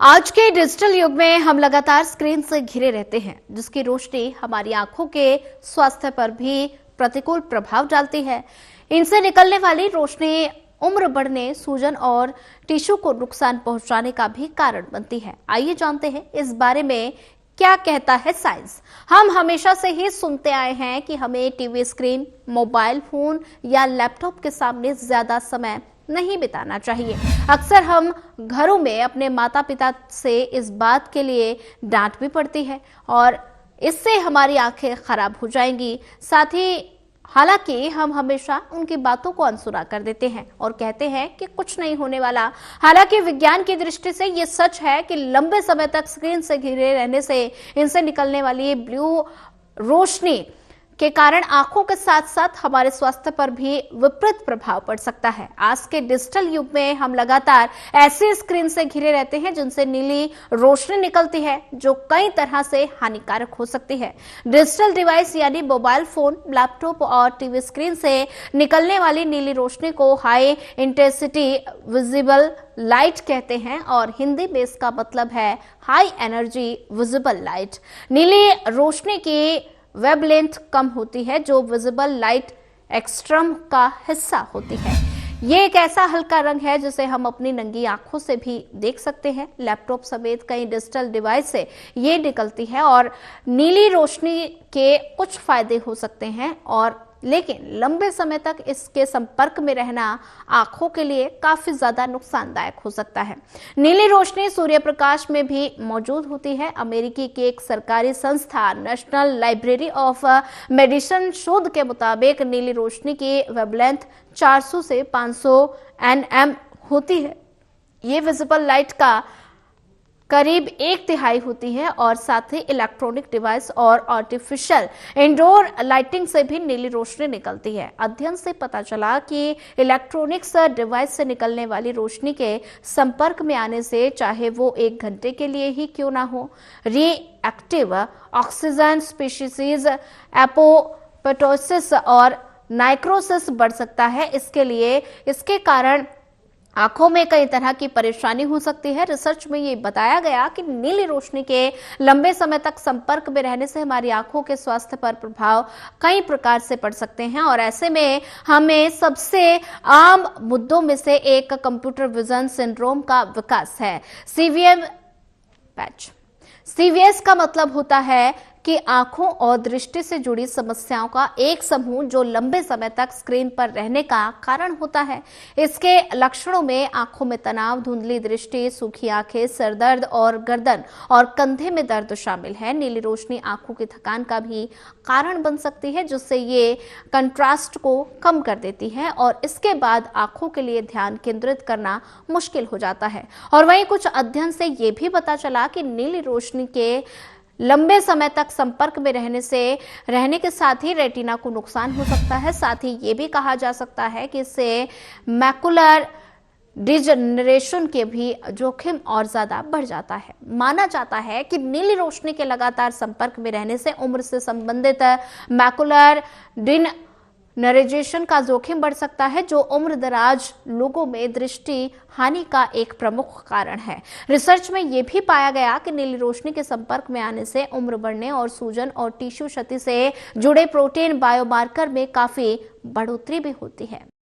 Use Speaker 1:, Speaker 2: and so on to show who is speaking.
Speaker 1: आज के डिजिटल युग में हम लगातार स्क्रीन से घिरे रहते हैं, जिसकी रोशनी हमारी आंखों के स्वास्थ्य पर भी प्रतिकूल प्रभाव डालती है। इनसे निकलने वाली रोशनी उम्र बढ़ने, सूजन और टिश्यू को नुकसान पहुंचाने का भी कारण बनती है। आइए जानते हैं इस बारे में क्या कहता है साइंस। हम हमेशा से ही सुनते आए हैं कि हमें टीवी स्क्रीन, मोबाइल फोन या लैपटॉप के सामने ज्यादा समय नहीं बिताना चाहिए। अक्सर हम घरों में अपने माता पिता से इस बात के लिए डांट भी पड़ती है और इससे हमारी आंखें खराब हो जाएंगी। साथ ही हालांकि हम हमेशा उनकी बातों को अनसुना कर देते हैं और कहते हैं कि कुछ नहीं होने वाला। हालांकि विज्ञान की दृष्टि से ये सच है कि लंबे समय तक स्क्रीन से घिरे रहने से इनसे निकलने वाली ब्लू रोशनी के कारण आंखों के साथ साथ हमारे स्वास्थ्य पर भी विपरीत प्रभाव पड़ सकता है। आज के डिजिटल युग में हम लगातार ऐसे स्क्रीन से घिरे रहते हैं जिनसे नीली रोशनी निकलती है, जो कई तरह से हानिकारक हो सकती है। डिजिटल डिवाइस यानी मोबाइल फोन, लैपटॉप और टीवी स्क्रीन से निकलने वाली नीली रोशनी को हाई इंटेंसिटी विजिबल लाइट कहते हैं और हिंदी में इसका मतलब है हाई एनर्जी विजिबल लाइट। नीली रोशनी की वेवलेंथ कम होती है, जो विजिबल लाइट एक्सट्रम का हिस्सा होती है। ये एक ऐसा हल्का रंग है जिसे हम अपनी नंगी आंखों से भी देख सकते हैं। लैपटॉप समेत कई डिजिटल डिवाइस से ये निकलती है और नीली रोशनी के कुछ फायदे हो सकते हैं, और लेकिन लंबे समय तक इसके संपर्क में रहना आंखों के लिए काफी ज्यादा नुकसानदायक हो सकता है। नीली रोशनी सूर्य प्रकाश में भी मौजूद होती है। अमेरिकी की एक सरकारी संस्था नेशनल लाइब्रेरी ऑफ मेडिसिन शोध के मुताबिक नीली रोशनी की वेवलेंथ 400 से 500 nm होती है। ये विजिबल लाइट का करीब 1/3 होती है और साथ ही इलेक्ट्रॉनिक डिवाइस और आर्टिफिशियल इंडोर लाइटिंग से भी नीली रोशनी निकलती है। अध्ययन से पता चला कि इलेक्ट्रॉनिक्स डिवाइस से निकलने वाली रोशनी के संपर्क में आने से, चाहे वो 1 घंटे के लिए ही क्यों ना हो, रिएक्टिव ऑक्सीजन स्पीशीज, एपोप्टोसिस और नाइक्रोसिस बढ़ सकता है। इसके कारण आंखों में कई तरह की परेशानी हो सकती है। रिसर्च में ये बताया गया कि नीली रोशनी के लंबे समय तक संपर्क में रहने से हमारी आंखों के स्वास्थ्य पर प्रभाव कई प्रकार से पड़ सकते हैं और ऐसे में हमें सबसे आम मुद्दों में से एक कंप्यूटर विजन सिंड्रोम का विकास है। सीवीएस का मतलब होता है कि आंखों और दृष्टि से जुड़ी समस्याओं का एक समूह जो लंबे समय तक स्क्रीन पर रहने का कारण होता है। इसके लक्षणों में आंखों में तनाव, धुंधली दृष्टि, सूखी आंखें, सिरदर्द और गर्दन और कंधे में दर्द शामिल है। नीली रोशनी आंखों की थकान का भी कारण बन सकती है, जिससे ये कंट्रास्ट को कम कर देती है और इसके बाद आंखों के लिए ध्यान केंद्रित करना मुश्किल हो जाता है। और वहीं कुछ अध्ययन से ये भी पता चला कि नीली रोशनी के लंबे समय तक संपर्क में रहने के साथ ही रेटिना को नुकसान हो सकता है। साथ ही ये भी कहा जा सकता है कि इससे मैकुलर डिजनरेशन के भी जोखिम और ज्यादा बढ़ जाता है। माना जाता है कि नीली रोशनी के लगातार संपर्क में रहने से उम्र से संबंधित मैकुलर डिजनरेशन का जोखिम बढ़ सकता है, जो उम्र दराज लोगों में दृष्टि हानि का एक प्रमुख कारण है। रिसर्च में यह भी पाया गया कि नीली रोशनी के संपर्क में आने से उम्र बढ़ने और सूजन और टिश्यू क्षति से जुड़े प्रोटीन बायोमार्कर में काफी बढ़ोतरी भी होती है।